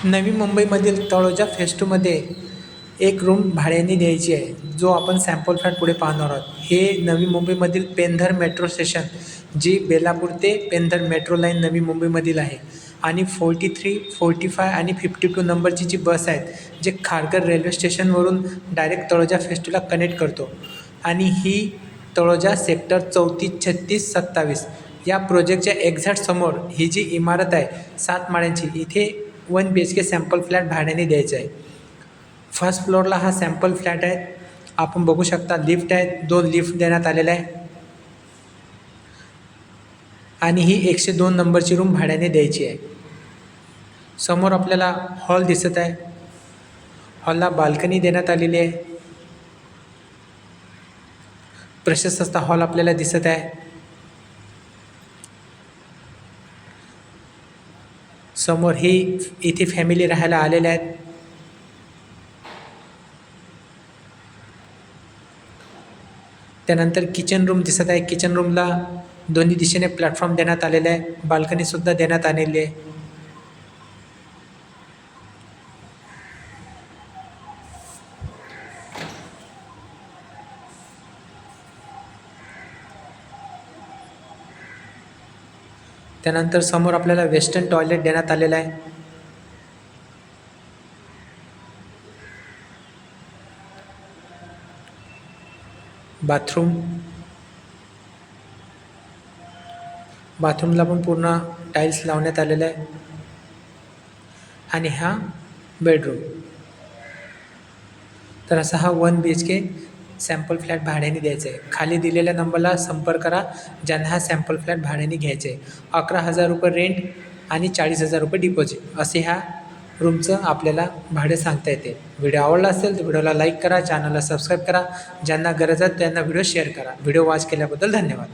नवी मुंबईमधील तळोजा फेज 2मध्ये एक रूम भाड्याने द्यायची आहे, जो आपण सॅम्पल फ्लॅट पुढे पाहणार आहोत. हे नवी मुंबईमधील पेंधर मेट्रो स्टेशन, जी बेलापूर ते पेंधर मेट्रो लाईन नवी मुंबईमधील आहे. आणि 43, 45 आणि 52 नंबरची जी बस आहेत, जे खारघर रेल्वे स्टेशनवरून डायरेक्ट तळोजा फेज 2ला कनेक्ट करतो. आणि ही तळोजा सेक्टर 34, 36, 27 या प्रोजेक्टच्या एक्झॅक्ट समोर ही जी इमारत आहे 7 माळ्यांची, इथे 1 BHK सॅम्पल फ्लॅट भाड्याने द्यायचा आहे. फर्स्ट फ्लोअरला हा सॅम्पल फ्लॅट आहे. आपण बघू शकता लिफ्ट आहेत, 2 लिफ्ट देण्यात आलेले आहे. आणि ही 102 नंबरची रूम भाड्याने द्यायची आहे. समोर आपल्याला हॉल दिसत आहे. हॉलला बाल्कनी देण्यात आलेली आहे. प्रशस्त असा हॉल आपल्याला दिसत आहे. समोर ही इथे फॅमिली राहायला आलेल्या आहेत. त्यानंतर किचन रूम दिसत आहे. किचन रूमला दोन्ही दिशेने प्लॅटफॉर्म देण्यात आलेले आहे. बाल्कनीसुद्धा देण्यात आलेली आहे. त्यानंतर समोर आपल्याला वेस्टर्न टॉयलेट देण्यात आलेलं आहे. बाथरूमला पण पूर्ण टाईल्स लावण्यात आलेले आहे. आणि हा बेडरूम. तर असा हा 1 BHK सॅम्पल फ्लॅट भाड्याने द्यायचा आहे. खाली दिलेल्या नंबरला संपर्क करा ज्यांना हा सॅम्पल फ्लॅट भाड्याने घ्यायचा आहे. 11,000 रुपये रेंट आणि 40,000 रुपये डिपॉझिट असे ह्या रूमचं आपल्याला भाडे सांगता येते. व्हिडिओ आवडला असेल तर व्हिडिओला लाईक करा, चॅनलला सबस्क्राईब करा. ज्यांना गरज आहे त्यांना व्हिडिओ शेअर करा. व्हिडिओ वॉच केल्याबद्दल धन्यवाद.